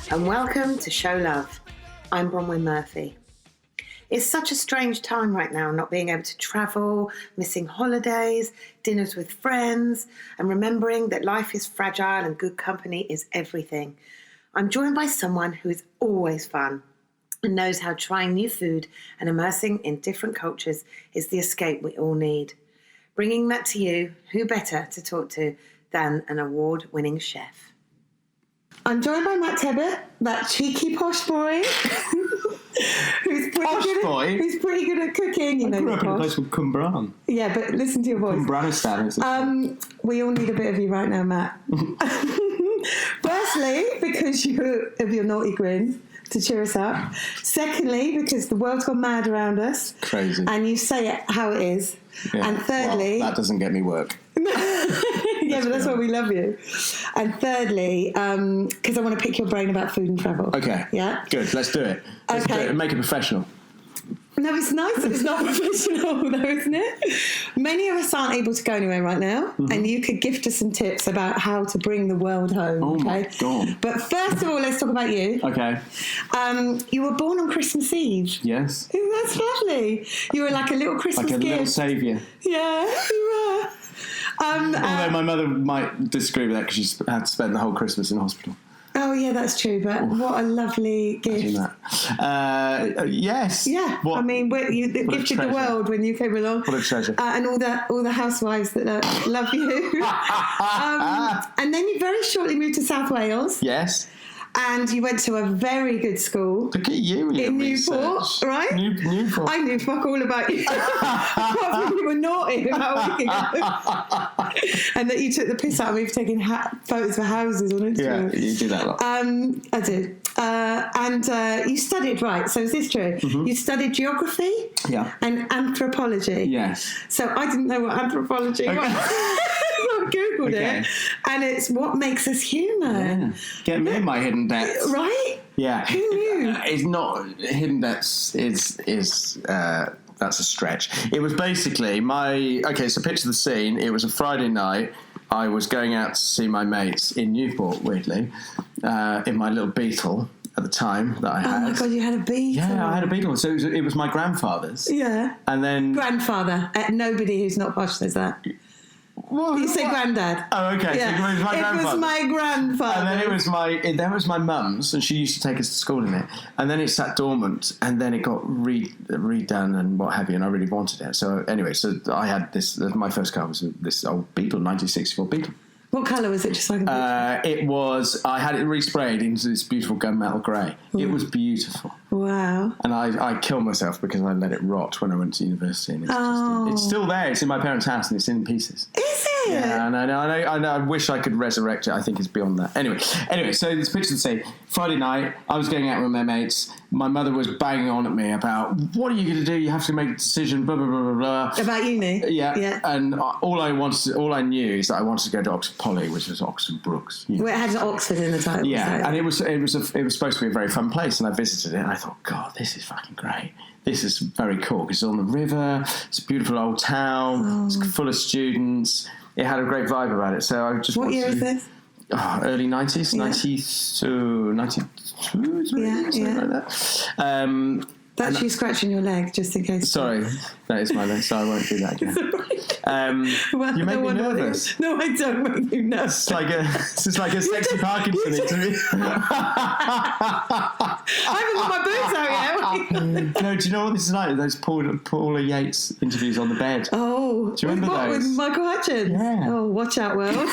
and welcome to Show Love. I'm Bronwen Murphy. It's such a strange time right now, not being able to travel, missing holidays, dinners with friends, and remembering that life is fragile and good company is everything. I'm joined by someone who is always fun and knows how trying new food and immersing in different cultures is the escape we all need. Bringing that to you, who better to talk to than an award-winning chef? I'm joined by Matt Tebbutt, that cheeky posh boy, who's pretty good at cooking. I grew up in a place called Cwmbran. Yeah, but listen to your voice. Cwmbranistan. We all need a bit of you right now, Matt. Firstly, because of your naughty grin to cheer us up. Secondly, because the world's gone mad around us. Crazy. And you say it how it is. Yeah. And thirdly... Well, that doesn't get me work. Yeah, but that's why we love you. And thirdly, because I want to pick your brain about food and travel. Okay. Yeah? Good, let's do it. Let's do it. Make it professional. No, it's nice that it's not professional, though, isn't it? Many of us aren't able to go anywhere right now, and you could gift us some tips about how to bring the world home. Oh, okay? my God. But first of all, let's talk about you. Okay. You were born on Christmas Eve. Yes. Oh, that's lovely. You were like a little Christmas gift. Like a little saviour. Yeah, you were. Although my mother might disagree with that because she had to spend the whole Christmas in hospital. Oh, yeah, that's true, but what a lovely gift. Yes. Yeah, What, I mean, you gifted the world when you came along. What a treasure. And all the housewives that love you. And then you very shortly moved to South Wales. Yes. And you went to a very good school. Look at you in Newport, right? Newport. I knew fuck all about you. Apart from you were naughty about a week ago. And that you took the piss out of me for taking photos of houses on Instagram. Yeah, you did that a lot. I did. And you studied, right, so is this true? Mm-hmm. You studied geography? Yeah. And anthropology? Yes. So I didn't know what anthropology was. I Googled it, and it's what makes us human. Yeah. Get me in my hidden depths. Right? Yeah. Who knew? It's not hidden depths. That's a stretch. It was basically so picture the scene. It was a Friday night. I was going out to see my mates in Newport, weirdly, in my little Beetle at the time that I had. Oh my God, you had a Beetle. Yeah, I had a Beetle. So it was my grandfather's. Yeah. And then... Grandfather. Nobody who's not posh says that. Well, you say granddad. Oh, okay. Yeah. So it was my grandfather. It was my grandfather. And then it was my mum's, and she used to take us to school in it. And then it sat dormant, and then it got redone and what have you, and I really wanted it. So anyway, I had this. My first car was this old Beetle, 1964 Beetle. What colour was it? Just so I can I had it resprayed into this beautiful gunmetal grey. It was beautiful. Wow. And I killed myself because I let it rot when I went to university. And it's still there. It's in my parents' house and it's in pieces. Is it? Yeah, and I know. I wish I could resurrect it. I think it's beyond that. Anyway, so this picture to say, Friday night, I was going out with my mates. My mother was banging on at me about, what are you going to do? You have to make a decision, blah, blah, blah, blah, blah. About uni? Yeah. And all I knew is that I wanted to go to Oxford Poly, which was Oxford Brooks. Well, it had an Oxford in the title. Yeah, so. and it was supposed to be a very fun place, and I visited it, and I thought, God, this is fucking great. This is very cool, because it's on the river, it's a beautiful old town, it's full of students. It had a great vibe about it, so I just What year is this? Early 90s, Yeah. 92, something like that. That's you scratching your leg, just in case. Sorry, that is my leg, so I won't do that again. You make me nervous. No, I don't make you nervous. It's like a sexy Parkinson interview. I haven't got my boots out yet. No, do you know what this is like? Those Paula Yates interviews on the bed. Oh. Do you remember those? With Michael Hutchins? Yeah. Oh, watch out, world.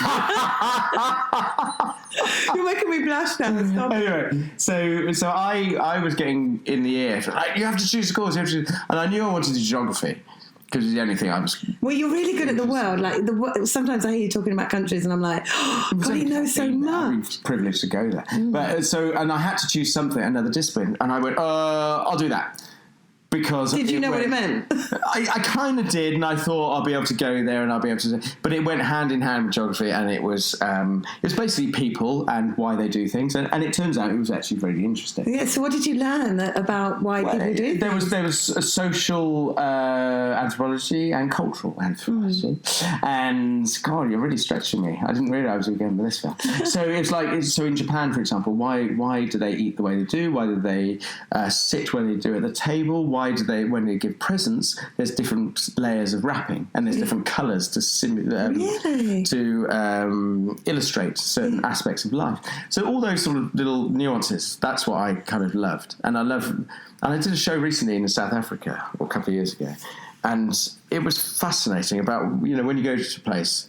You're making me blush now. Stop. Anyway, so I was getting in the ear. You have to choose a course. And I knew I wanted to do geography. Because it's the only thing I was... Well, you're really good at the world. Like sometimes I hear you talking about countries and I'm like, oh, God, he knows so much. I'm privileged to go there. But and I had to choose something, another discipline. And I went, I'll do that. because Did you know what it meant? I kind of did, and I thought I'll be able to go there and I'll be able to. But it went hand in hand with geography, and it was basically people and why they do things, and it turns out it was actually very interesting. Yeah. So what did you learn about why people do things? There was a social anthropology and cultural anthropology, and God, you're really stretching me. I didn't realise we were going with this far. So it's like so in Japan, for example, why do they eat the way they do? Why do they sit where they do at the table? Why do they, when they give presents, there's different layers of wrapping and there's different colours to illustrate certain aspects of life. So all those sort of little nuances, that's what I kind of loved. And I did a show recently in South Africa, a couple of years ago, and it was fascinating about, when you go to a place,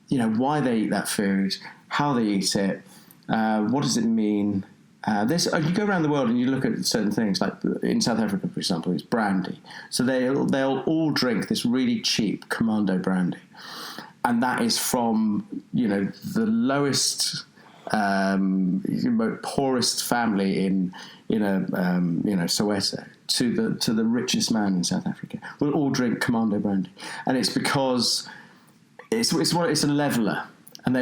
why they eat that food, how they eat it, what does it mean. You go around the world and you look at certain things, like in South Africa, for example, it's brandy. So they'll all drink this really cheap Commando brandy. And that is from, the lowest, poorest family in Soweto to the richest man in South Africa. Will all drink Commando brandy. And it's because it's a leveller. And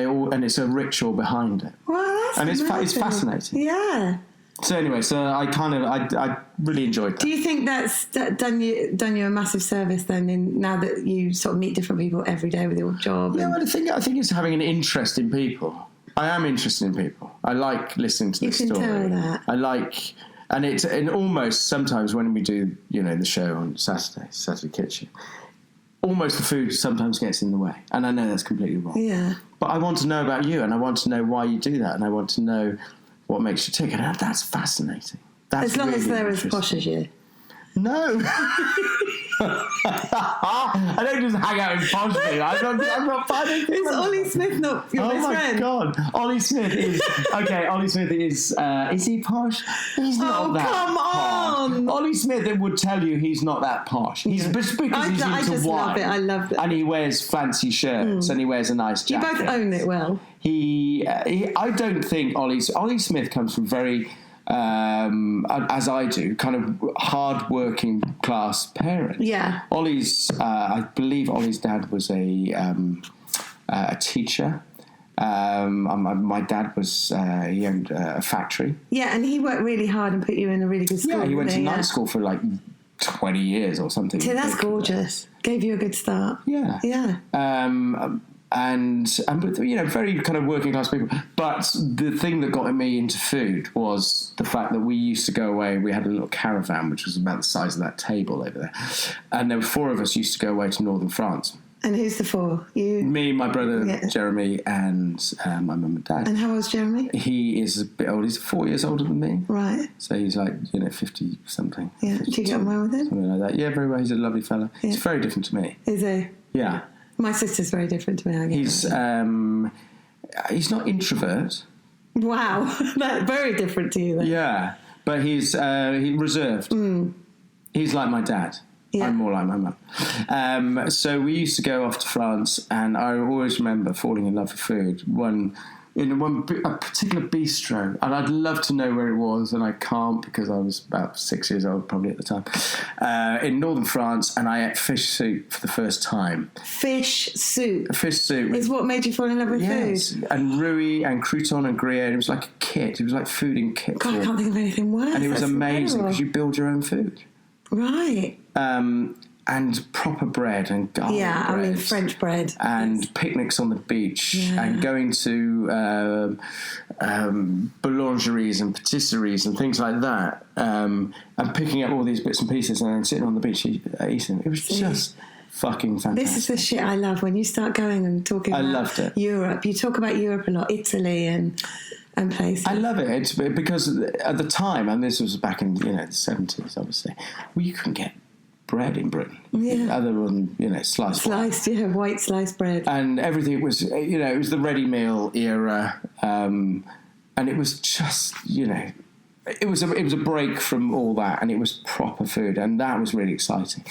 it's a ritual behind it. Well, that's it's fascinating. Yeah. So anyway, I really enjoyed that. Do you think that's done you a massive service then? Now that you sort of meet different people every day with your job? Yeah, well, I think it's having an interest in people. I am interested in people. I like listening to the story. You can tell that. I like, and almost sometimes when we do the show on Saturday Kitchen. Almost the food sometimes gets in the way. And I know that's completely wrong. Yeah. But I want to know about you, and I want to know why you do that, and I want to know what makes you tick. And that's fascinating. That's as long really as they're as posh as you. No. I don't just hang out in posh people. I'm not finding people. Is Ollie Smith not your best friend? Oh my God. Ollie Smith is... Okay, Ollie Smith is he posh? He's not that come posh. on. Ollie Smith would tell you he's not that posh. He's just because he's into I just wine. love it. I love it. And he wears fancy shirts and he wears a nice jacket. You both own it well. I don't think Ollie Smith comes from very... as I do, kind of hard-working class parents. Yeah. I believe Ollie's dad was a teacher. My dad was, he owned a factory. Yeah, and he worked really hard and put you in a really good school. Yeah, he went to night school for like 20 years or something. So that's gorgeous. Gave you a good start. Yeah. Yeah. And very kind of working class people. But the thing that got me into food was the fact that we used to go away. We had a little caravan, which was about the size of that table over there. And there were 4 of us used to go away to northern France. And who's the 4? You? Me, my brother, Jeremy, and my mum and dad. And how old's Jeremy? He is a bit old. He's 4 years older than me. Right. So he's like, 50-something. Yeah. Do you get on well with him? Something like that. Yeah, very well. He's a lovely fella. Yeah. He's very different to me. Is he? Yeah. My sister's very different to me, I guess. He's not introvert. Wow. That's very different to you then. Yeah. But he's reserved. He's like my dad. Yeah. I'm more like my mum. So we used to go off to France, and I always remember falling in love with food. A particular bistro, and I'd love to know where it was, and I can't because I was about 6 years old probably at the time, in northern France, and I ate fish soup for the first time. Fish soup is what made you fall in love with food. And rouille and crouton and gruyere. It was like a kit. It was like food in kit. God, I can't think of anything worse. And it was amazing because you build your own food. Right. And proper bread and garlic bread. Yeah, I mean French bread. And picnics on the beach and going to boulangeries and patisseries and things like that, and picking up all these bits and pieces and then sitting on the beach eating. It was just fucking fantastic. This is the shit I love when you start going and talking about Europe. You talk about Europe a lot, Italy and places. I love it because at the time, and this was back in the 70s, obviously, you couldn't get bread in Britain, other than sliced, white sliced bread, and everything was it was the ready meal era, and it was just it was a break from all that, and it was proper food, and that was really exciting.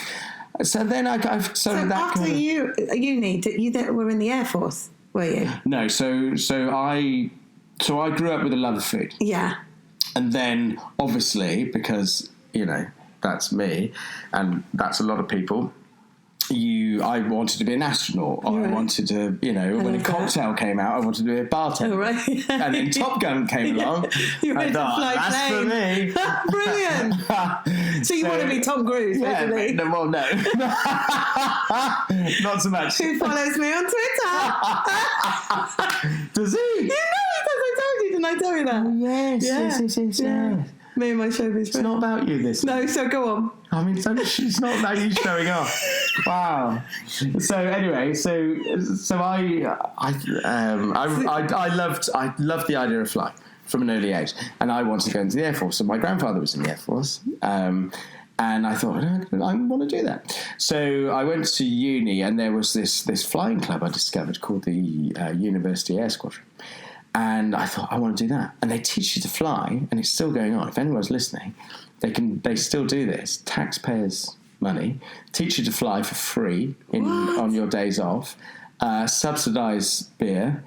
So then after uni, you were in the Air Force, were you? No, so I grew up with a love of food. Yeah. And then, obviously, because, that's me, and that's a lot of people. I wanted to be an astronaut. Or I wanted to, when a cocktail came out, I wanted to be a bartender. Oh, right. And then Top Gun came along. You I thought, that's for me. Brilliant. So you want to be Tom Cruise, basically? Yeah, well, no. Not so much. Who follows me on Twitter? Does he? You know he does. I told you, didn't I tell you that? Oh, yes. Me and my showbiz It's not about you, this. No, so go on. I mean, it's not about you showing off. Wow. So anyway, I loved the idea of flying from an early age, and I wanted to go into the Air Force. So my grandfather was in the Air Force, and I thought I want to do that. So I went to uni, and there was this flying club I discovered called the University Air Squadron. And I thought, I want to do that. And they teach you to fly, and it's still going on. If anyone's listening, they still do this. Taxpayers' money. Teach you to fly for free on your days off. Subsidise beer.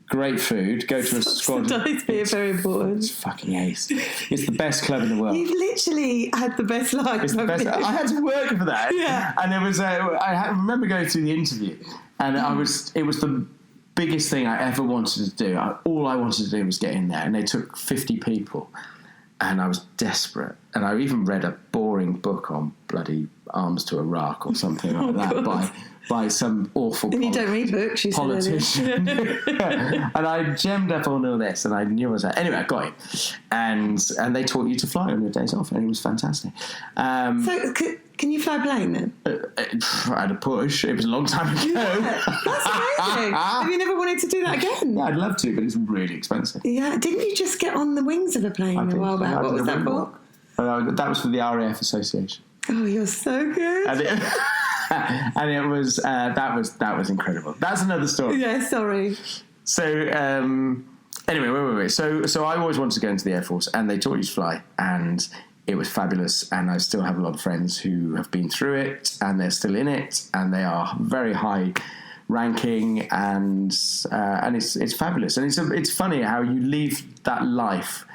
Great food. Go to a squadron. Subsidised beer, very important. It's fucking ace. It's the best club in the world. You've literally had the best life. It's the best. I had to work for that. Yeah. And it was. I remember going through the interview, and it was the biggest thing I ever wanted to do. All I wanted to do was get in there, and they took 50 people, and I was desperate. And I even read a boring book on bloody arms to Iraq or something like that by some awful and you don't read books, you politician. And I gemmed up on all this, and I knew I was there. Anyway, I got it. And they taught you to fly on your days off, and it was fantastic. So can you fly a plane then? I had a push. It was a long time ago. Yeah, that's amazing. Have you never wanted to do that again? Yeah, I'd love to, but it's really expensive. Yeah, didn't you just get on the wings of a plane a while back? What was that for? That was for the RAF Association. Oh, you're so good. And it was that was incredible. That's another story. Yeah, sorry. So anyway, wait. So I always wanted to go into the Air Force, and they taught you to fly, and it was fabulous. And I still have a lot of friends who have been through it, and they're still in it, and they are very high ranking, and it's fabulous. And it's funny how you leave that life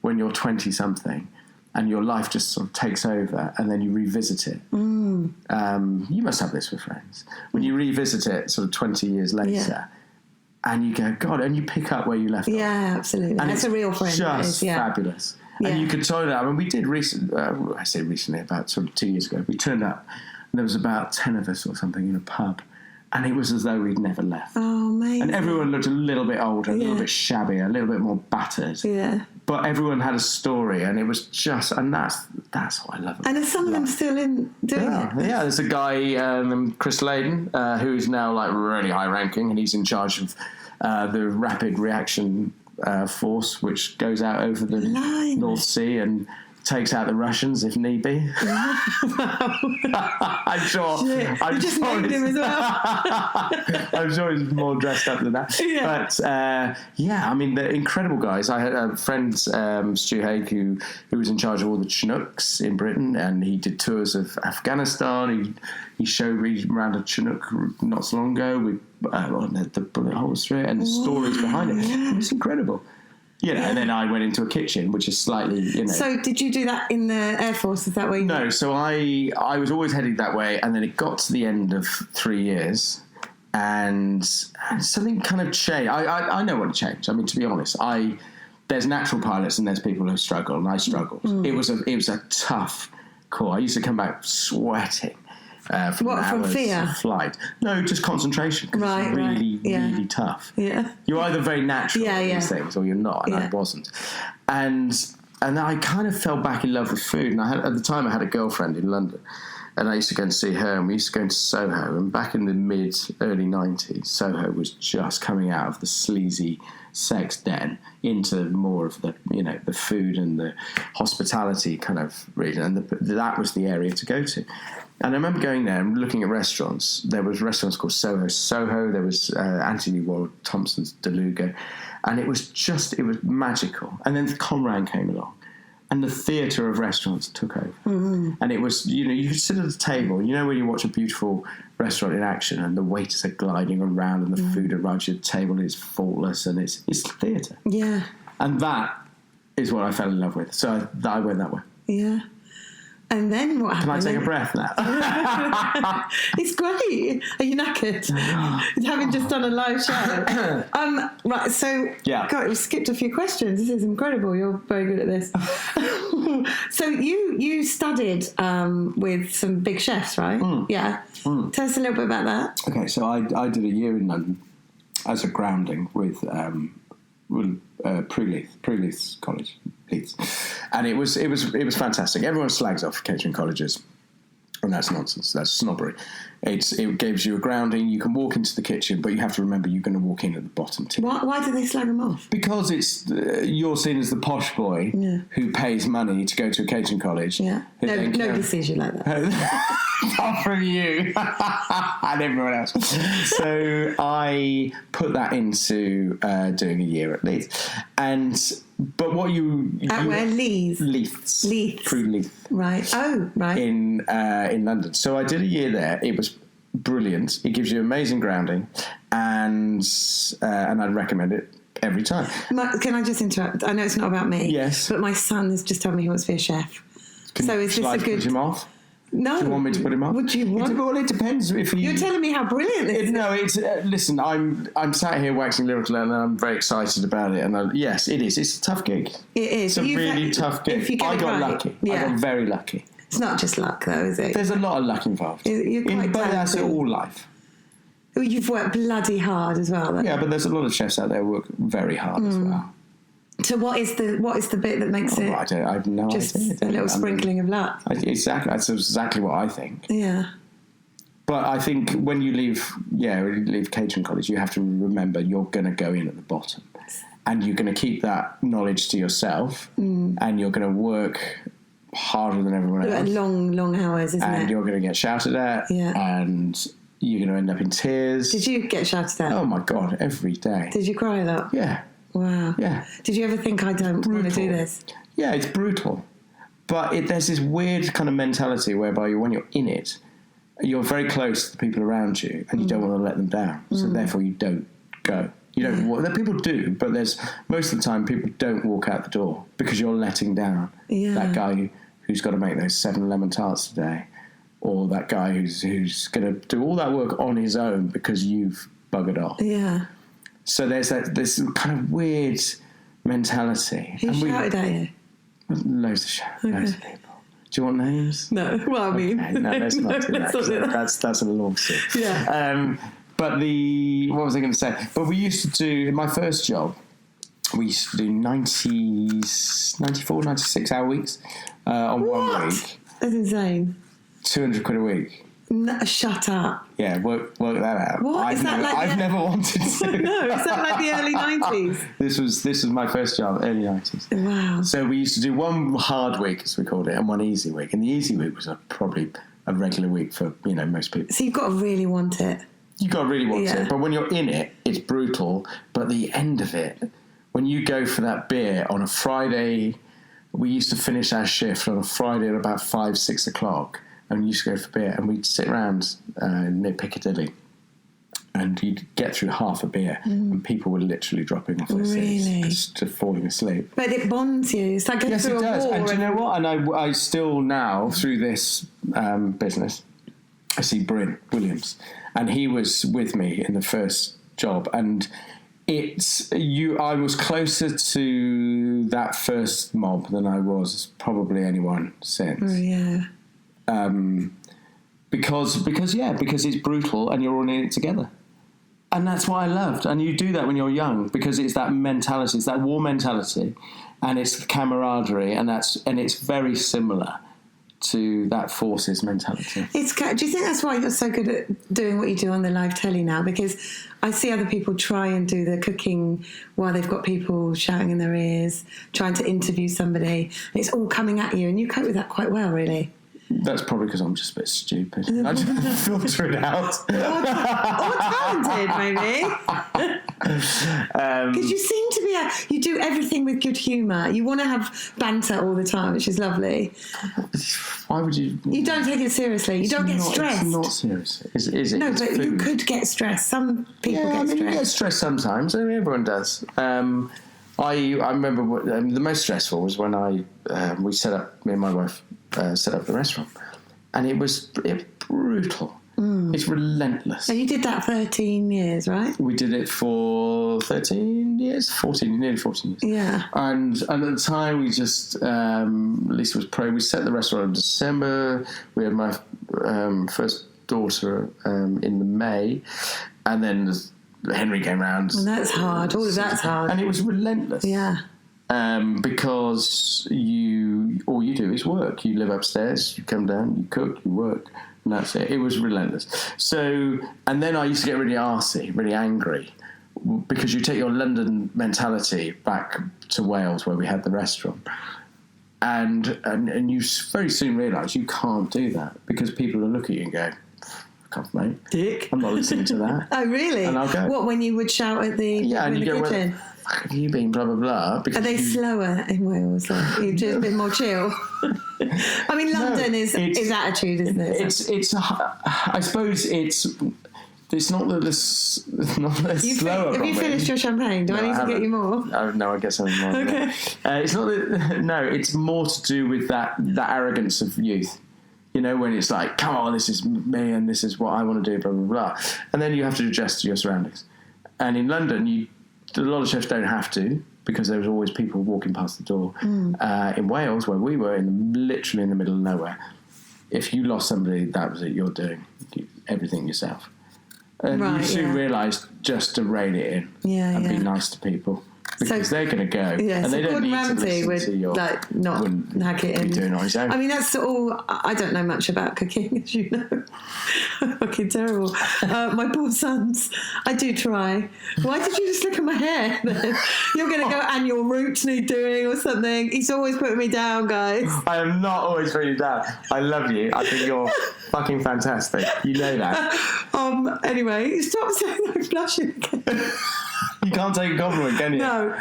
when you're 20 something. And your life just sort of takes over, and then you revisit it. You must have this with friends. When you revisit it sort of 20 years later, and you go, God, and you pick up where you left off. Yeah, absolutely. And that's a real friend. Just fabulous. Yeah. And you could tell that. I mean, we did recently, about sort of 2 years ago, we turned up, and there was about 10 of us or something in a pub, and it was as though we'd never left. Oh, amazing. And everyone looked a little bit older, a little bit shabby, a little bit more battered. Yeah. But everyone had a story, and it was just, and that's what I love. And are some of them still in doing it? Yeah, there's a guy, Chris Layden, who is now like really high ranking, and he's in charge of the rapid reaction force, which goes out over the North Sea and takes out the Russians if need be. I'm sure. You just named him as well. I'm sure he's more dressed up than that. Yeah. But I mean, they're incredible guys. I had a friend, Stu Haig, who was in charge of all the Chinooks in Britain, and he did tours of Afghanistan. He showed me around a Chinook not so long ago with the bullet holes through it and the stories behind it. Yeah. It's incredible. And then I went into a kitchen, which is slightly, So did you do that in the Air Force? Is that where you... No, so I was always heading that way, and then it got to the end of 3 years, and something kind of changed. I know what changed. I mean, to be honest, there's natural pilots and there's people who struggle, and I struggled. It was a tough call. I used to come back sweating. From fear? Flight. No, just concentration. Right, it's really tough. Yeah. You're either very natural at these things or you're not, and I wasn't. And I kind of fell back in love with food. And at the time I had a girlfriend in London, and I used to go and see her, and we used to go into Soho. And back in the early 90s, Soho was just coming out of the sleazy sex den into more of the the food and the hospitality kind of region, and that was the area to go to. And I remember going there and looking at restaurants. There was restaurants called Soho. There was Anthony Ward Thompson's DeLuga, and it was magical. And then Conran came along, and the theatre of restaurants took over. Mm-hmm. And it was, you could sit at a table, when you watch a beautiful restaurant in action, and the waiters are gliding around, and the food arrives at the table, and it's faultless, and it's theatre. Yeah. And that is what I fell in love with. So I went that way. Yeah. And then what Can I happened? take a breath now? It's great. Are you knackered? Having just done a live show. Right, so Yeah. God, we skipped a few questions. This is incredible. You're very good at this. So you studied with some big chefs, right? Yeah. Tell us a little bit about that. Okay, so I did a year in London as a grounding with Pre-Leith College, Leeds, and it was fantastic. Everyone slags off catering colleges, and that's nonsense. That's snobbery. It gives you a grounding. You can walk into the kitchen, but you have to remember you're going to walk in at the bottom too. Why do they slag them off? Because it's you're seen as the posh boy who pays money to go to a catering college. Yeah, nobody sees you like that. Apart from you and everyone else. So I put that into doing a year at Leeds. But what at where? Leeds? Leiths. Leiths. Through Leith. Right. Oh, right. In London. So I did a year there. It was brilliant. It gives you amazing grounding, and I'd recommend it every time. Can I just interrupt? I know it's not about me. Yes. But my son has just told me he wants to be a chef. So is this a good... Push him off? No. Do you want me to put him off? Would you want? Well, it depends. You're telling me how brilliant this is. No, it's listen. I'm sat here waxing lyrical, and I'm very excited about it. And yes, it is. It's a tough gig. It is. It's a really tough gig. I got lucky. Yeah. I got very lucky. It's not just luck, though, is it? There's a lot of luck involved. You're quite but that's talented. all life. You've worked bloody hard as well. Though. Yeah, but there's a lot of chefs out there who work very hard as well. So what is the bit that makes it? I have no just idea. a little sprinkling of luck. Exactly. That's exactly what I think. Yeah. But I think when you leave catering college, you have to remember you're going to go in at the bottom, and you're going to keep that knowledge to yourself, and you're going to work harder than everyone else. Long hours, isn't it? And you're going to get shouted at, and you're going to end up in tears. Did you get shouted at? Oh my God, every day. Did you cry a lot? Yeah. Wow. Yeah. Did you ever think, I don't want to do this? Yeah, it's brutal. But there's this weird kind of mentality whereby when you're in it, you're very close to the people around you, and you don't want to let them down. So therefore you don't go. You don't. People do, but most of the time people don't walk out the door because you're letting down that guy who's got to make those 7 lemon tarts today, or that guy who's going to do all that work on his own because you've buggered off. Yeah. So there's this kind of weird mentality. Who shouted at you? Loads of people. Do you want names? No. Well, I mean... Okay, no, let's not do that. That's a lawsuit. Yeah. But what was I going to say? But we used to do, in my first job, we used to do 94, 96 hour weeks on 1 week. That's insane. 200 quid a week. No, shut up. Yeah, work that out. What? I've never wanted to. No, is that like the early 90s? This was my first job, early 90s. Wow. So we used to do one hard week, as we called it, and one easy week. And the easy week was probably a regular week for most people. So you've got to really want it. You've got to really want it. But when you're in it, it's brutal. But the end of it, when you go for that beer on a Friday, we used to finish our shift on a Friday at about 5, 6 o'clock. And we used to go for beer, and we'd sit around near Piccadilly, and you'd get through half a beer, and people were literally dropping off their seats, just falling asleep. But it bonds you. It's like going through a war. Yes, it does. And do you know what? And I still now, through this business, I see Bryn Williams, and he was with me in the first job, and I was closer to that first mob than I was probably anyone since. Oh, yeah. Because it's brutal and you're all in it together, and that's what I loved. And you do that when you're young because it's that mentality, it's that war mentality, and it's the camaraderie, and it's very similar to that forces mentality. Do you think that's why you're so good at doing what you do on the live telly now? Because I see other people try and do the cooking while they've got people shouting in their ears, trying to interview somebody. It's all coming at you, and you cope with that quite well, really. That's probably because I'm just a bit stupid. I just filter it out. Or talented, maybe. Because you seem to be you do everything with good humour. You want to have banter all the time, which is lovely. Why would you... You don't take it seriously. You don't get stressed. It's not serious. Is it? No, but you could get stressed. Some people get stressed. You get stressed sometimes. I mean, everyone does. I remember the most stressful was when me and my wife set up the restaurant, and it was brutal. It's relentless. And you did that 13 years, right? We did it for 13 years, nearly 14 years. Yeah. And at the time, we just, Lisa was we set the restaurant in December. We had my first daughter in the May, and then Henry came round. And that's hard. All of that's hard. And it was relentless. Yeah. Because all you do is work. You live upstairs, you come down, you cook, you work. And that's it. It was relentless. So, and then I used to get really arsey, really angry, because you take your London mentality back to Wales where we had the restaurant. And you very soon realise you can't do that because people will look at you and go, fuck off, mate. Dick. I'm not listening to that. Oh, really? And I'll go. What, when you would shout at the and you go, kitchen? where the fuck have you been, blah, blah, blah. Are they slower in Wales? You're just a bit more chill? I mean, London is attitude, isn't it? I suppose it's not that it's not that it's slower. Have you finished your champagne? Do I need to get you more? No, I guess I'm more. Okay. It's not that. No, it's more to do with that arrogance of youth. You know, when it's like, come on, this is me and this is what I want to do, blah blah blah, and then you have to adjust to your surroundings. And in London, a lot of chefs don't have to, because there was always people walking past the door. In Wales, where we were, literally in the middle of nowhere, if you lost somebody, that was it. You're doing everything yourself. And you soon realise just to rein it in and be nice to people. Because they're going to go. Yeah, and they don't need to listen to your... not hack it in. Doing on his own. I mean, that's all... I don't know much about cooking, as you know. Fucking terrible. My poor sons. I do try. Why did you just look at my hair then? You're going to go, and your roots need doing or something. He's always putting me down, guys. I am not always putting you down. I love you. I think you're fucking fantastic. You know that. Anyway, stop saying I'm blushing again. You can't take a compliment, can you? No.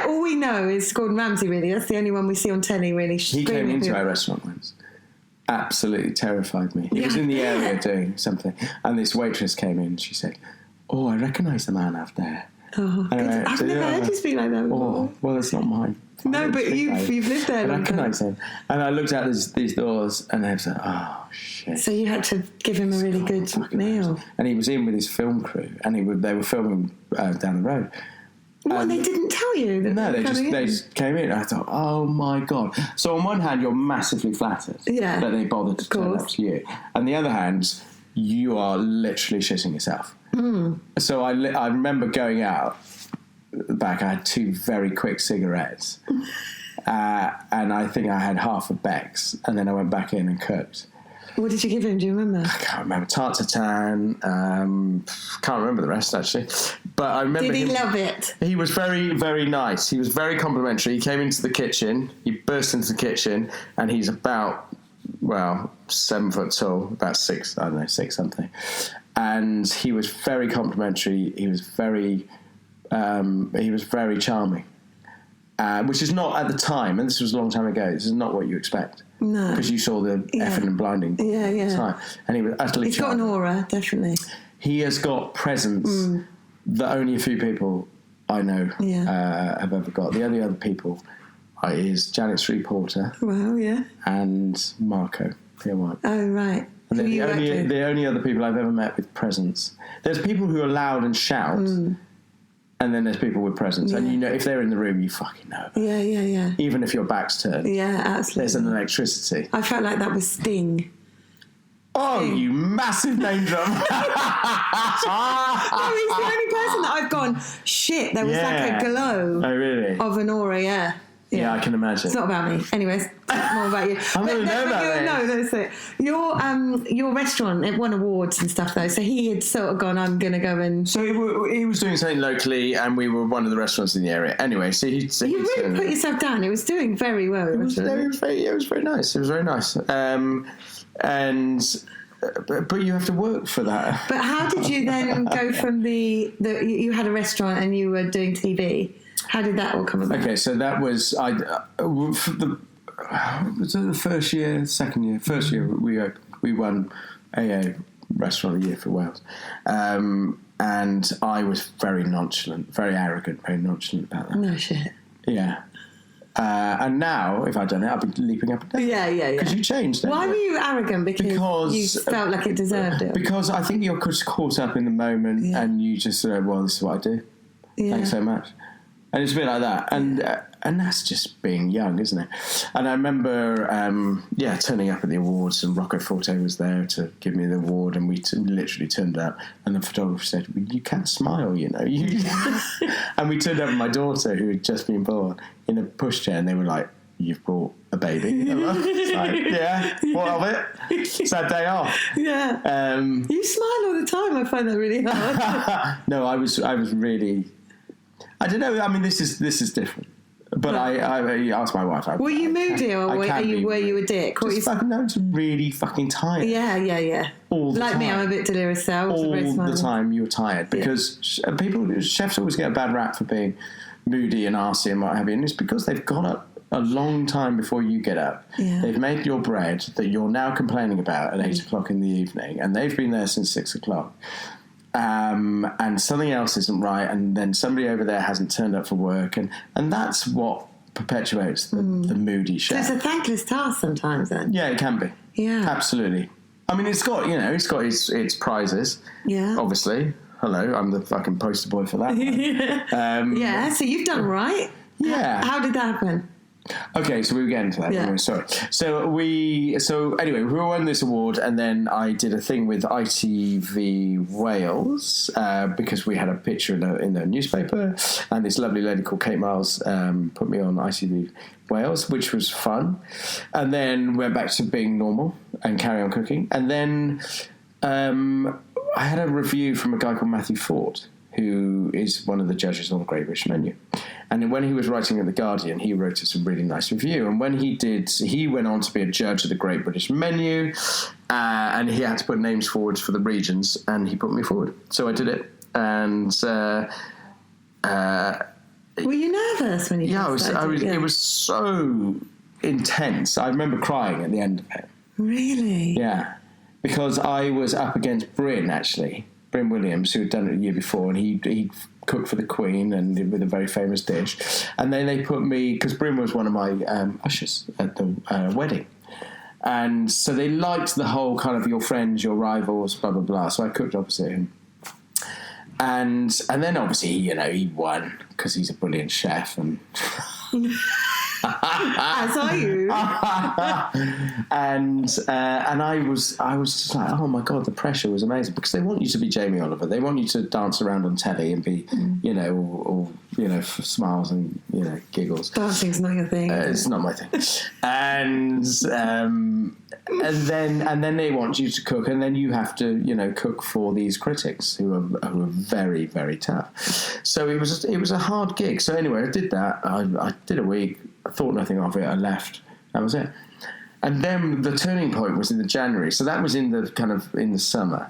All we know is Gordon Ramsay, really. That's the only one we see on telly, really. He came into our restaurant once. Absolutely terrified me. He was in the area doing something, and this waitress came in and she said, "Oh, I recognise the man out there." Oh, I've never heard you speak like that before. Oh, well, it's not mine. No, but you've lived there. I recognise him. And I looked out these doors, and I was like, oh, shit. So you had to give him a really good meal. And he was in with his film crew, and they were filming down the road. What, they didn't tell you? No, they just came in. I thought, oh, my God. So on one hand, you're massively flattered that they bothered to turn up to you. On the other hand, you are literally shitting yourself. So I remember going out back. I had 2 very quick cigarettes, and I think I had half a Beck's, and then I went back in and cooked. What did you give him? Do you remember? I can't remember. Tartatan. Can't remember the rest, actually. But I remember. Did he love it? He was very, very nice. He was very complimentary. He came into the kitchen. He burst into the kitchen, and he's about 7 foot tall, about 6 something. And he was very complimentary. He was very charming, which is not at the time, and this was a long time ago. This is not what you expect. No, because you saw the effing and blinding. At the time, and he was utterly. He's charming. got an aura, definitely. He has got presence that only a few people I know have ever got. The only other people is Janet Street Porter. Wow, yeah. And Marco Pierre White. Oh, right. And they're the only other people I've ever met with presence. There's people who are loud and shout, and then there's people with presence. And you know, if they're in the room, you fucking know. Yeah. Even if your back's turned. Yeah, absolutely. There's an electricity. I felt like that was Sting. Oh, you massive name drop. No, he's the only person that I've gone, shit, there was like a glow. Oh, really? Of an aura, Yeah, I can imagine. It's not about me. Anyways, more about you. I'm going to know about it. No, that's it. Your restaurant, it won awards and stuff, though. So he had sort of gone, I'm going to go and... So he was doing something locally, and we were one of the restaurants in the area. Anyway, so he really put yourself down. It was doing very well. It was very nice. It was very nice. But you have to work for that. But how did you then go from you had a restaurant and you were doing TV? How did that all come about? Okay, so that was was it the first year, second year? First year we won AA Restaurant of the Year for Wales, and I was very nonchalant, very arrogant, very nonchalant about that. No shit. Yeah. And now, if I'd done it, I'd be leaping up and down. Yeah. Because you changed, don't Why you? were you arrogant? Because you felt like it deserved it? Because I think you're just caught up in the moment and you just say, well, this is what I do. Yeah. Thanks so much. And it's a bit like that. And that's just being young, isn't it? And I remember, turning up at the awards, and Rocco Forte was there to give me the award, and we literally turned up, and the photographer said, well, you can't smile, you know. And we turned up with my daughter, who had just been born, in a pushchair, and they were like, you've brought a baby. And I was like, yeah, what of it? It's that day off. Yeah. You smile all the time. I find that really hard. No, I was really... I don't know. I mean, this is different. But I asked my wife. Were you moody, or were you a dick? No, it's really fucking tired. Yeah. All the time. Like me, I'm a bit delirious. So all the time you're tired because chefs always get a bad rap for being moody and arsey and what have you, and it's because they've got up a long time before you get up. Yeah. They've made your bread that you're now complaining about at 8 o'clock in the evening, and they've been there since 6 o'clock. And something else isn't right, and then somebody over there hasn't turned up for work, and that's what perpetuates the moody chef. So it's a thankless task sometimes, then. Yeah, it can be. Yeah, absolutely. I mean, it's got its prizes. Yeah, obviously. Hello, I'm the fucking poster boy for that. Yeah, so you've done right. Yeah. How did that happen? Okay, so we were getting to that. Yeah. Sorry. So anyway, we won this award, and then I did a thing with ITV Wales because we had a picture in the newspaper, and this lovely lady called Kate Miles put me on ITV Wales, which was fun, and then went back to being normal and carry on cooking, and then I had a review from a guy called Matthew Ford, who is one of the judges on the Great British Menu. And when he was writing at The Guardian, he wrote us a really nice review. And when he went on to be a judge of the Great British Menu, and he had to put names forward for the regions, and he put me forward. So I did it. And were you nervous when you? Yeah, It was so intense. I remember crying at the end of it. Really? Yeah, because I was up against Bryn Williams, who had done it the year before, and he cooked for the Queen and with a very famous dish. And then they put me, because Bryn was one of my ushers at the wedding. And so they liked the whole kind of your friends, your rivals, blah, blah, blah. So I cooked opposite him. And then obviously, he won because he's a brilliant chef. And as are you. and I was just like, oh my god, the pressure was amazing, because they want you to be Jamie Oliver. They want you to dance around on telly and be, all smiles and giggles. Dancing's not your thing. It's not my thing. And then they want you to cook, and then you have to cook for these critics who are very, very tough. So it was a hard gig. So anyway, I did that. I did a week. I thought nothing of it. I left. That was it. And then the turning point was in the January. So that was in the summer.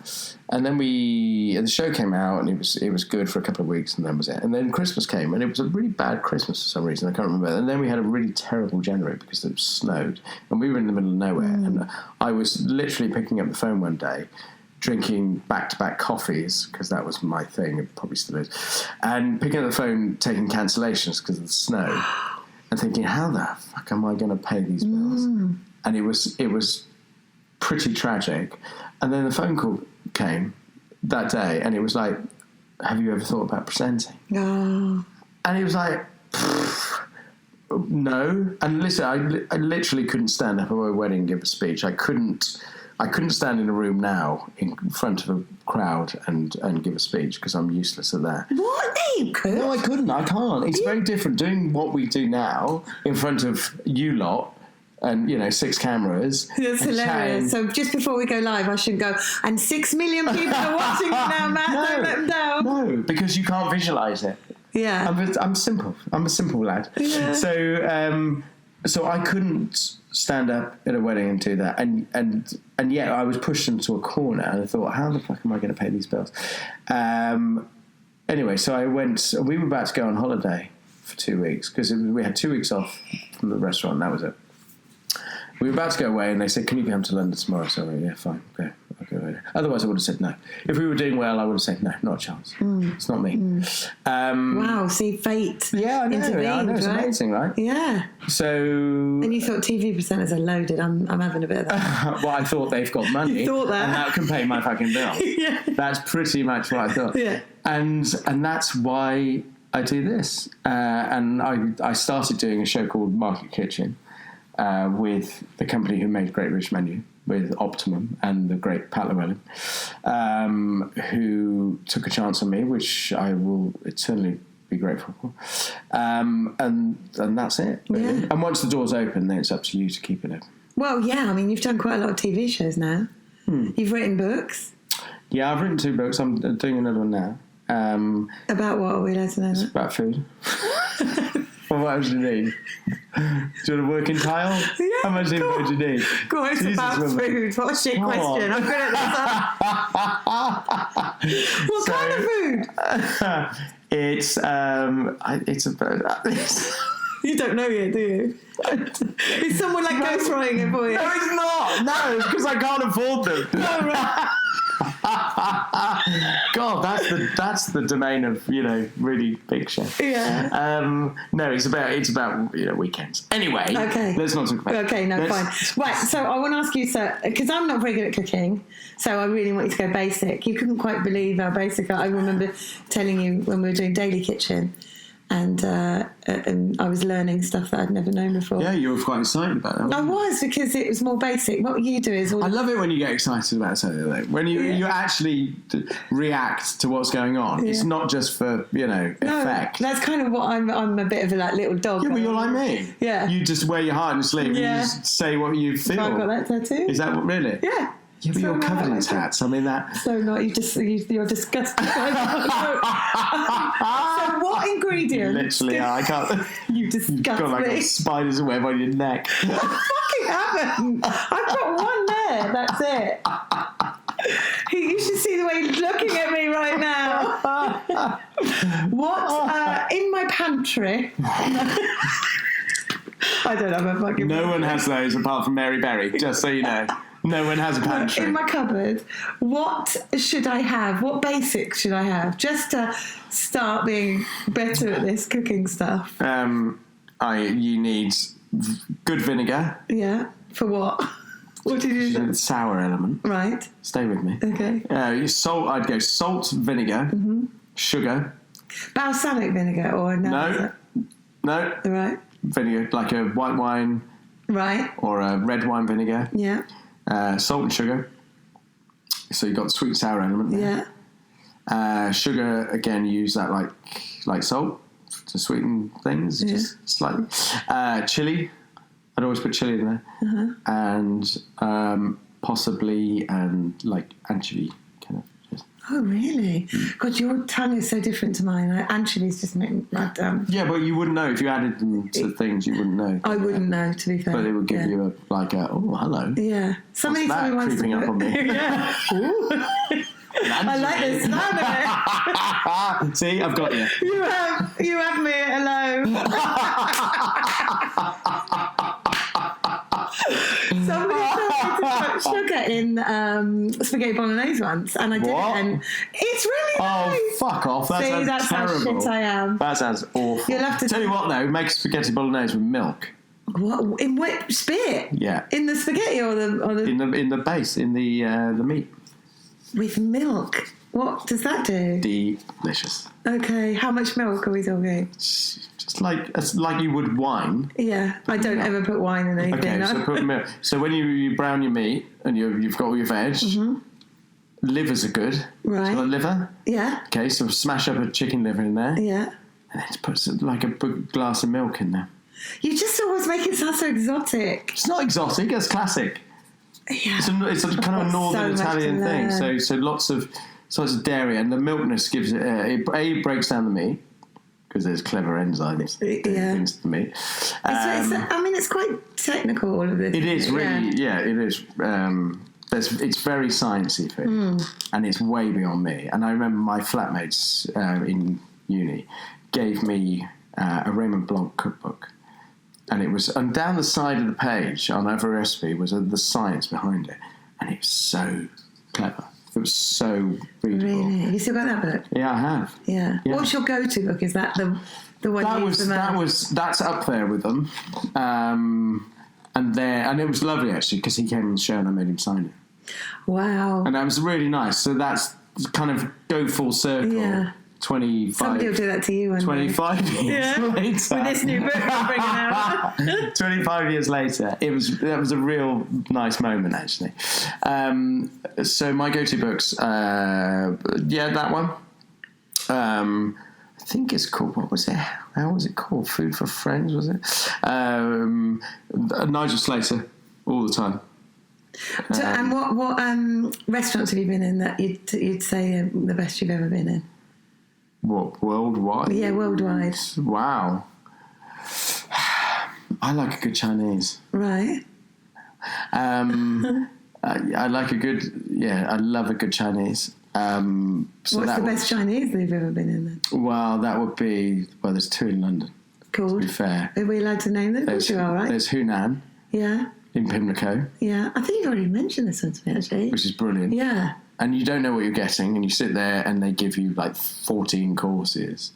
And then the show came out, and it was good for a couple of weeks, and that was it. And then Christmas came, and it was a really bad Christmas for some reason. I can't remember. And then we had a really terrible January because it snowed, and we were in the middle of nowhere. And I was literally picking up the phone one day, drinking back-to-back coffees, because that was my thing. It probably still is. And picking up the phone, taking cancellations because of the snow, and thinking, how the fuck am I going to pay these bills? And it was pretty tragic. And then the phone call came that day, and it was like, have you ever thought about presenting? No. And it was like, no. And listen, I literally couldn't stand up at my wedding and give a speech. I couldn't stand in a room now in front of a crowd and give a speech, because I'm useless at that. What? You could? No, I couldn't. I can't. It's very different doing what we do now in front of you lot and, 6 cameras. That's hilarious. So just before we go live, I should go, and 6 million people are watching it now, Matt. No, don't let them down. No, because you can't visualise it. Yeah. I'm simple. I'm a simple lad. Yeah. So I couldn't stand up at a wedding and do that, and yet I was pushed into a corner, and I thought, how the fuck am I going to pay these bills? Anyway, so I went. We were about to go on holiday for 2 weeks, because we had 2 weeks off from the restaurant, and that was it. We were about to go away, and they said, "Can you come to London tomorrow?" So I went, "Yeah, fine, okay, I'll go away." Otherwise, I would have said no. If we were doing well, I would have said no, not a chance. It's not me. Wow, see, fate. Yeah, I know. intervened, It's right? amazing, right? Yeah. So, And you thought TV presenters are loaded. I'm having a bit of that. well, I thought they've got money, You thought that. and that can pay my fucking bills. Yeah. That's pretty much what I thought. Yeah. And that's why I do this. And I started doing a show called Market Kitchen with the company who made Great British Menu, with Optimum and the great Pat Llewellyn, who took a chance on me, which I will eternally be grateful for. And that's it, really. Yeah. And once the door's open, then it's up to you to keep it open. Well, yeah, I mean, you've done quite a lot of TV shows now. You've written books. Yeah, I've written 2 books. I'm doing another one now. About what? Are we allowed to know It's that? about food. Well, what else do you need? Do you want a working tile? Yeah, How much info do you need? Go on, it's Jesus, about woman. food. What a shit Come question. on. I'm good at this. What kind of food? It's about... You don't know yet, do you? Is someone like ghostwriting it for you? No, it's not. No, it's because I can't afford them. Oh, right. God, that's the domain of really big chef. Yeah. No, it's about weekends. Anyway, Okay. Let's not talk about it. Okay, no, fine. Right, so I want to ask you, because I'm not very good at cooking, so I really want you to go basic. You couldn't quite believe how basic I remember telling you when we were doing Daily Kitchen, and I was learning stuff that I'd never known before. Yeah, you were quite excited about that. I was, because it was more basic. What you do is all... I love it when you get excited about something, though. When you actually react to what's going on. Yeah. It's not just for, effect. That's kind of what I'm a bit of a little dog. Yeah, but you're like me. Yeah. You just wear your heart on your sleeve and you just say what you feel. Have I got that tattoo? Is that what, really? Yeah. Yeah, but So you're covered in not. tats. I mean, that... So not, you're disgusting. So what ingredients? Literally, I can't... You disgust got like me. a spider's web on your neck. I fucking haven't. I've got one there. That's it. You should see the way he's looking at me right now. What in my pantry? I don't have a fucking. No one has those apart from Mary Berry, just so you know. No one has a pantry. In my cupboard, what should I have? What basics should I have? Just to start being better at this cooking stuff. You need good vinegar. Yeah. For what? What did you do? Sour element. Right. Stay with me. Okay. Salt. I'd go salt, vinegar, sugar. Balsamic vinegar or no? No. Right. Vinegar, like a white wine. Right. Or a red wine vinegar. Yeah. Salt and sugar. So you've got the sweet sour element there. Yeah. Sugar, again, you use that like salt to sweeten things, just slightly. Chili, I'd always put chili in there. And possibly like anchovy kind of. Oh, really? God, your tongue is so different to mine. Anchovies just make me mad. Yeah, but you wouldn't know if you added them to things. You wouldn't know. I wouldn't know, to be fair. But it would give you oh, hello. Yeah. Somebody What's told me that once creeping up on me? Yeah. Ooh. I like the sound of it. See, I've got you. You have me at hello. Somebody told me to put sugar in spaghetti bolognese once, and I did What? it, and it's really nice. Oh, fuck off. That See, sounds that's how terrible. shit I am. That sounds awful. You'll have to Tell you what, though, make spaghetti bolognese with milk. What in what spit? Yeah. In the spaghetti or the In the base, in the meat. with milk. What does that do? Delicious. Okay, how much milk are we talking? Just like you would wine. Yeah, I don't ever put wine in anything. Okay, no. so put milk. So when you brown your meat and you've got all your veg, livers are good. Right. So liver. Yeah. Okay, so smash up a chicken liver in there. Yeah. And then just put like a big glass of milk in there. You just always make it sound so exotic. It's not exotic, it's classic. Yeah. It's a kind of a northern Italian thing. So lots of dairy, and the milkness gives it. It breaks down the meat because there's clever enzymes into the meat. It's quite technical, all of this. It is really, it is. It's very sciencey food, and it's way beyond me. And I remember my flatmates in uni gave me a Raymond Blanc cookbook. And down the side of the page on every recipe was the science behind it, and it was so clever. It was so readable. Really? Have you still got that book? Yeah, I have. Yeah. What's your go-to book? Is that the one you use the most? That's up there with them. And it was lovely actually because he came on the show and I made him sign it. Wow. And that was really nice. So that's kind of go full circle. Yeah. 25. Somebody will do that to you one 25 day. years later. With this new book I'm bringing out. 25 years later. That was a real nice moment, actually. So my go-to books, that one. I think it's called, what was it? How was it called? Food for Friends, was it? Nigel Slater, all the time. And what restaurants have you been in that you'd say are the best you've ever been in? What, worldwide? Yeah, worldwide. Wow. I like a good Chinese. Right. I like a good, I love a good Chinese. What's the best Chinese that you've ever been in then? Well, that would be, there's two in London. Cool. To be fair. Are we allowed to name them? There's, you are, right? There's Hunan. Yeah. In Pimlico. Yeah. I think you've already mentioned this one to me, actually. Which is brilliant. Yeah. And you don't know what you're getting, and you sit there and they give you like 14 courses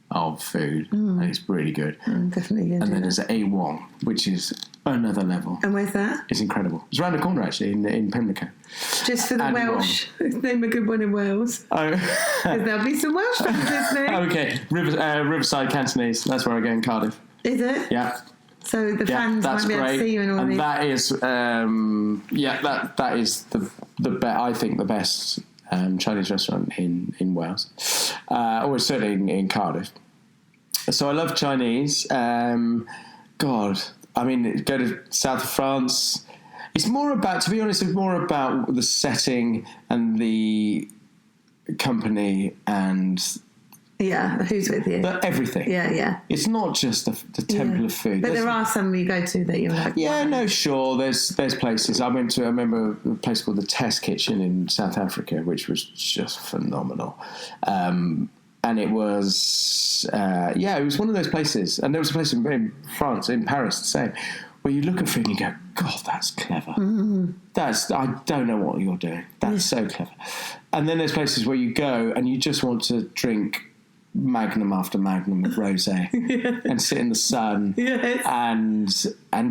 of food, and it's really good. Definitely. And then there's A1, which is another level. And where's that? It's incredible. It's around the corner, actually, in Pimlico. Just for the A1. Welsh. Name a good one in Wales. Oh. Because there'll be some Welsh fans listening. Okay. Riverside Cantonese. That's where I go in Cardiff. Is it? Yeah. So the fans might be able to see you in all and these. that is, that is I think the best Chinese restaurant in Wales, or certainly in Cardiff. So I love Chinese. God, I mean, go to south of France. It's more about, to be honest, it's more about the setting and the company and. Yeah, who's with you? Everything. Yeah. It's not just the temple of food. But there are some you go to that you're like... Yeah, no, sure. There's places. I remember a place called the Test Kitchen in South Africa, which was just phenomenal. And it was, it was one of those places. And there was a place in France, in Paris, the same, where you look at food and you go, God, that's clever. Mm-hmm. I don't know what you're doing. That's so clever. And then there's places where you go and you just want to drink magnum after magnum of rosé and sit in the sun and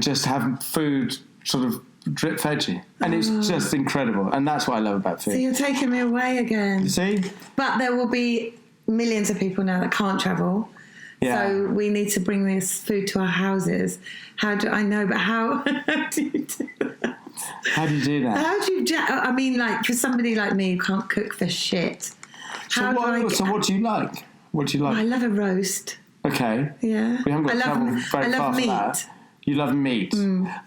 just have food sort of drip fed you, and it's just incredible, and that's what I love about food. So you're taking me away again. You see? But there will be millions of people now that can't travel, so we need to bring this food to our houses. How do you do that? How do you do that? I mean, like, for somebody like me who can't cook for shit. So what do you like? What do you like? I love a roast. Okay. Yeah. We haven't got to travel very far for that. You love meat.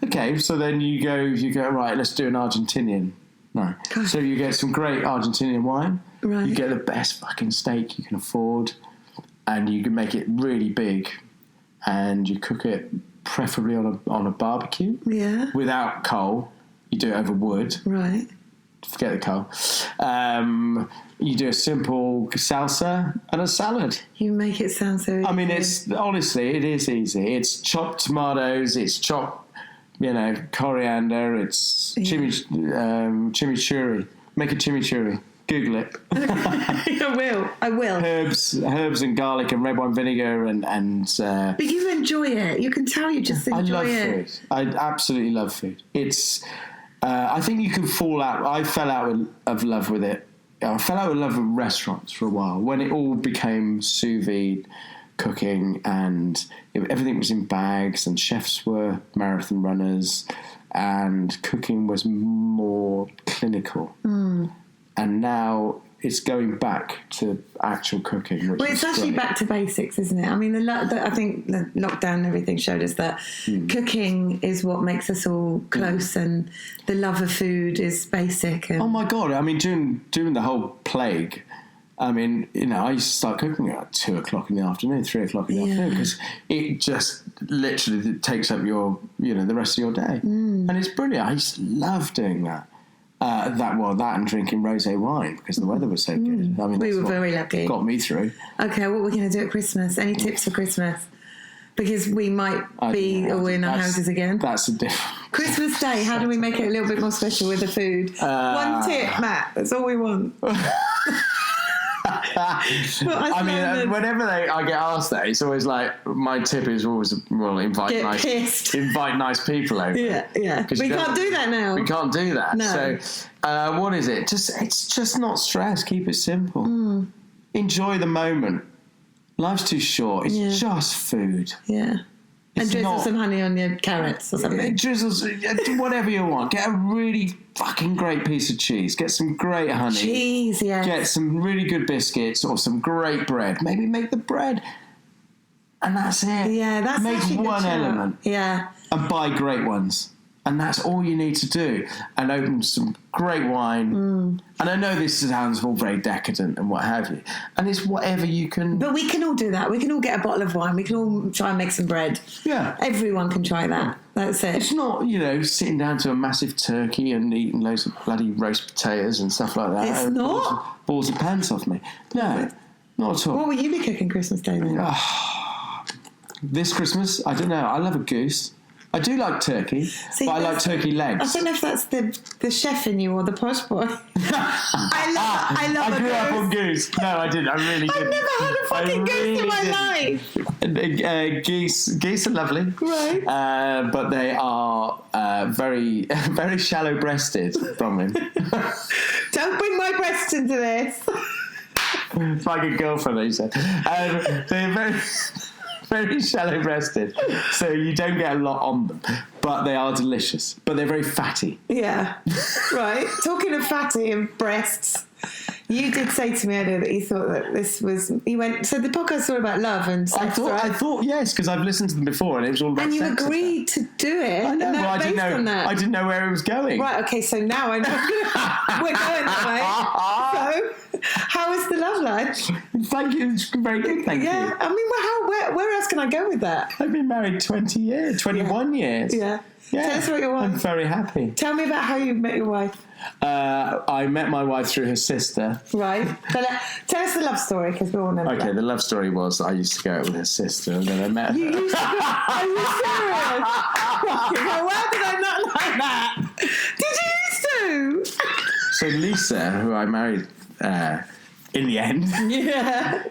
Okay, so then you go, right, let's do an Argentinian. No. God. So you get some great Argentinian wine. Right. You get the best fucking steak you can afford, and you can make it really big, and you cook it preferably on a barbecue. Yeah. Without coal. You do it over wood. Right. Forget the coal. You do a simple salsa and a salad. You make it sound so easy. I mean, it is easy. It's chopped tomatoes, it's chopped, coriander, it's chimichurri. Make a chimichurri. Google it. I will. Herbs and garlic and red wine vinegar and But you enjoy it. You can tell you just enjoy it. I love food. I absolutely love food. It's... I think you can fall out. I fell out of love with it. I fell out of love with restaurants for a while when it all became sous vide cooking and everything was in bags and chefs were marathon runners and cooking was more clinical. And now it's going back to actual cooking. Which it's actually great. Back to basics, isn't it? I mean, I think the lockdown and everything showed us that cooking is what makes us all close, and the love of food is basic. And... Oh my God! I mean, during the whole plague, I mean, I used to start cooking at 2 o'clock in the afternoon, 3 o'clock in the afternoon, because it just literally takes up your, the rest of your day, and it's brilliant. I used to love doing that. That and drinking rosé wine because the weather was so good. I mean, we were very lucky. Got me through. Okay, what we're going to do at Christmas? Any tips for Christmas? Because we might be all in our houses again. That's a different... Christmas Day, how do we make it a little bit more special with the food? One tip, Matt. That's all we want. I mean, whenever I get asked that, it's always like, my tip is always, invite nice people over. Yeah. We can't do that now. We can't do that. No. So, what is it? It's just not stress. Keep it simple. Enjoy the moment. Life's too short. It's just food. Yeah. And drizzle some honey on your carrots or something. Drizzle, whatever you want. Get a really fucking great piece of cheese. Get some great honey. Cheese, yes. Get some really good biscuits or some great bread. Maybe make the bread. And that's it. Yeah, that's Make one element. Yeah. And buy great ones. And that's all you need to do. And open some great wine. And I know this sounds all very decadent and what have you. And it's whatever you can... But we can all do that. We can all get a bottle of wine. We can all try and make some bread. Yeah. Everyone can try that. Yeah. That's it. It's not, sitting down to a massive turkey and eating loads of bloody roast potatoes and stuff like that. It's not? Balls of pants off me. No, not at all. What will you be cooking Christmas Day then? This Christmas, I don't know. I love a goose. I do like turkey, but I like turkey legs. I don't know if that's the chef in you or the posh boy. I love I grew up on goose. No, I didn't. I really didn't. I've never had a fucking goose in my life. Geese are lovely. Right. But they are very, very shallow-breasted, Bronwen. Don't bring my breasts into this. Like a girlfriend, they said. They're very... very shallow-breasted, so you don't get a lot on them, but they are delicious. But they're very fatty. Yeah, right. Talking of fatty and breasts, you did say to me earlier that you thought that this was... You went... So the podcast was all about love and sex, I thought yes, because I've listened to them before, and it was all about sex. And you sex agreed to do it. I know, but I didn't know where it was going. Right, okay, so now I know we're going that way. So... How is the love life? Thank you. It's very good, thank you. Yeah, I mean, where else can I go with that? I've been married 21 years. Yeah. Tell us what you want. I'm very happy. Tell me about how you met your wife. I met my wife through her sister. Right. But, tell us the love story, because we all know that. Okay, the love story was that I used to go out with her sister, and then I met her. You used to go... Are you serious? Why did I not like that? Did you used to? So Lisa, who I married... in the end,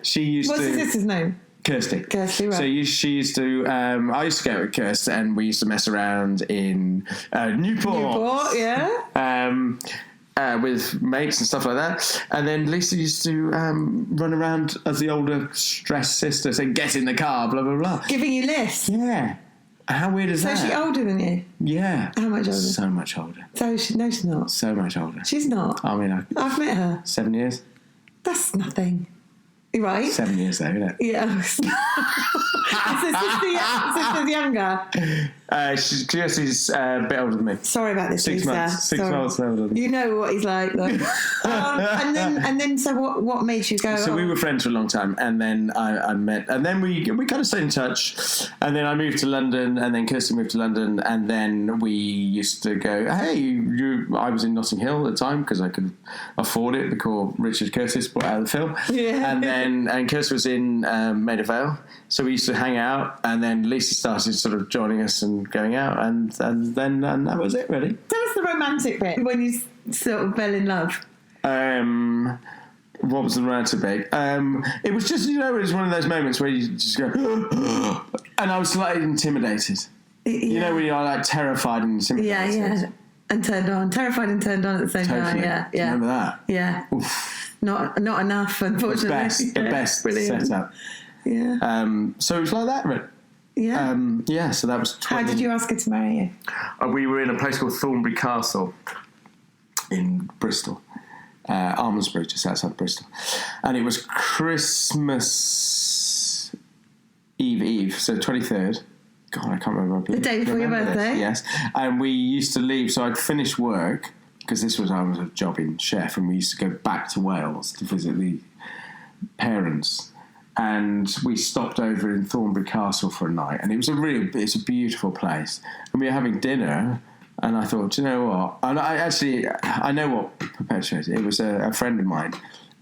she used What's to... What's his sister's name? Kirsty. Kirsty, right. So she used to... I used to go with Kirsty, and we used to mess around in Newport. Newport, yeah. With mates and stuff like that. And then Lisa used to run around as the older stressed sister, saying, get in the car, blah, blah, blah. Giving you lists? Yeah. How weird is that? So is she older than you? Yeah. How much older? So much older. No, she's not. So much older. She's not. I mean, I've met her. 7 years. That's nothing. You're right? 7 years though, isn't it? Yeah. Sister's younger. Kirsty's a bit older than me. Sorry about this, 6 Lisa. months. 6 months older than me. You know what he's like, though. and then, so what made you go? So we were friends for a long time, and then I met, and then we kind of stayed in touch, and then I moved to London, and then Kirsty moved to London, and then we used to go, hey, I was in Notting Hill at the time because I could afford it before Richard Curtis brought out the film. Yeah. And Kirsty was in Maida Vale, so we used to hang out, and then Lisa started sort of joining us and going out, and then that was it, really. Tell us the romantic bit when you sort of fell in love. What was the romantic bit? It was just, it was one of those moments where you just go, and I was slightly intimidated. Yeah. You know, when you're like terrified and intimidated. Yeah. And turned on, terrified and turned on at the same time. Yeah. Do you remember that? Yeah. Oof. Not enough, unfortunately. The best setup. Yeah. So it was like that, really. Yeah. So that was 20. How did you ask her to marry you? We were in a place called Thornbury Castle in Bristol. Almondsbury, just outside of Bristol. And it was Christmas Eve, so 23rd. God, I can't remember. The day before your birthday? Yes. And we used to leave, so I'd finish work, because I was a jobbing chef, and we used to go back to Wales to visit the parents. And we stopped over in Thornbury Castle for a night, and it's a beautiful place. And we were having dinner, and I thought, do you know what? And I know what perpetuated it. It was a friend of mine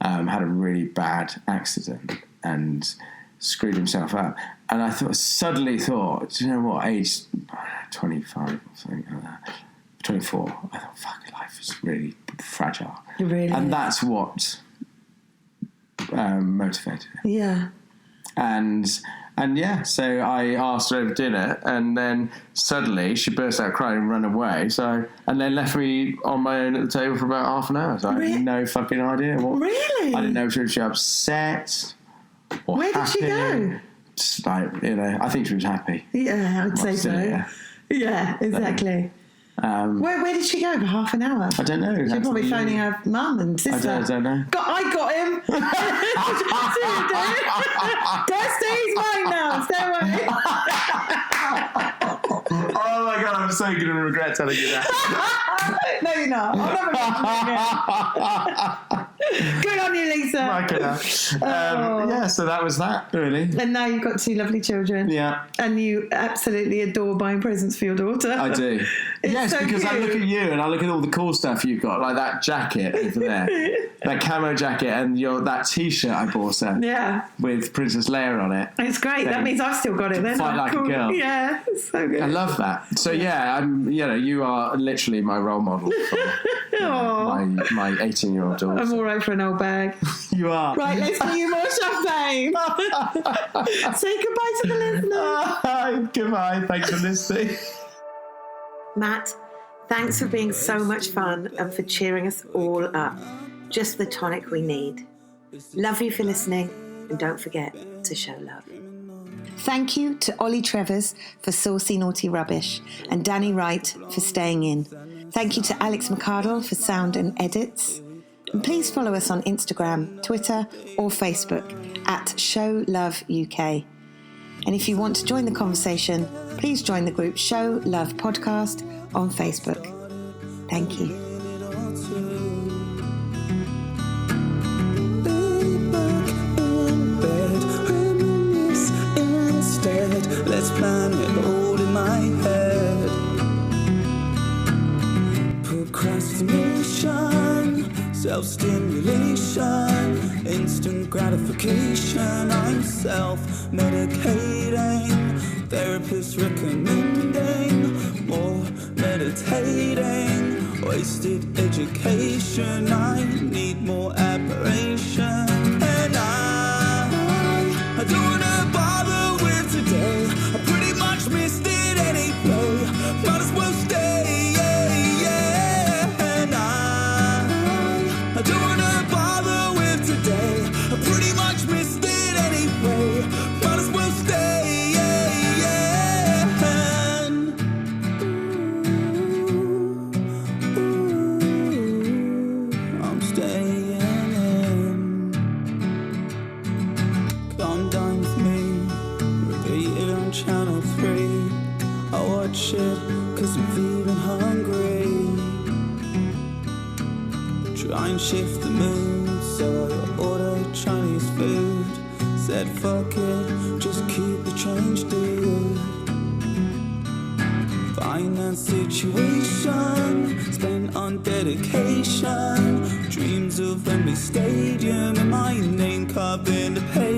had a really bad accident, and screwed himself up. And I suddenly thought, do you know what, age 25 or something like that, 24, I thought, fuck, life is really fragile. Really? And that's what motivated me. Yeah. And yeah, so I asked her over dinner, and then suddenly she burst out crying and ran away. And then left me on my own at the table for about half an hour. So I had no fucking idea what. Really? I didn't know if she was upset or Where happy. did she go? Just like, I think she was happy. Yeah, I'd say so. Yeah, exactly. Where did she go for half an hour? I don't know. She's probably phoning her mum and sister. I don't know. I got him. He's mine now. Stay away. Oh my God, I'm so going to regret telling you that. No, you're not. I'll never mention it again. Good on you, Lisa. Yeah, so that was that, really. And now you've got 2 lovely children. Yeah. And you absolutely adore buying presents for your daughter. I do. Yes, so because cute. I look at you and I look at all the cool stuff you've got, like that jacket over there, that camo jacket, and that T-shirt I bought her. Yeah. With Princess Leia on it. It's great. That means I've still got it then. Fight like cool. a girl. Yeah, it's so good. I love that. So yeah, you are literally my role model for my 18-year-old daughter. I'm all right for an old bag. You are. Right, let's give you more champagne. Say goodbye to the listeners. Goodbye. Thanks for listening. Matt, thanks for being so much fun and for cheering us all up. Just the tonic we need. Love you for listening, and don't forget to show love. Thank you to Ollie Trevors for Saucy Naughty Rubbish and Danny Wright for staying in. Thank you to Alex McCardle for sound and edits. And please follow us on Instagram, Twitter or Facebook at Show Love UK. And if you want to join the conversation, please join the group Show Love Podcast on Facebook. Thank you. Let's plan it all in my head. Procrastination, self-stimulation, instant gratification. I'm self-medicating, therapist recommending more meditating, wasted education. I need more admiration, and I don't wanna bother with today. I pretty much missed it anyway. Might as well stay, and I don't wanna bother with today. I pretty much missed it anyway. Might as well stay, and I'm staying in. Come dine with me, repeat it on channel 3. I watch it cause I'm feeling hungry. Try and shift the mood, so I order Chinese food. Said fuck it, just keep the change, dude. Finance situation, spent on dedication. Dreams of Wembley Stadium and my name carved in the page.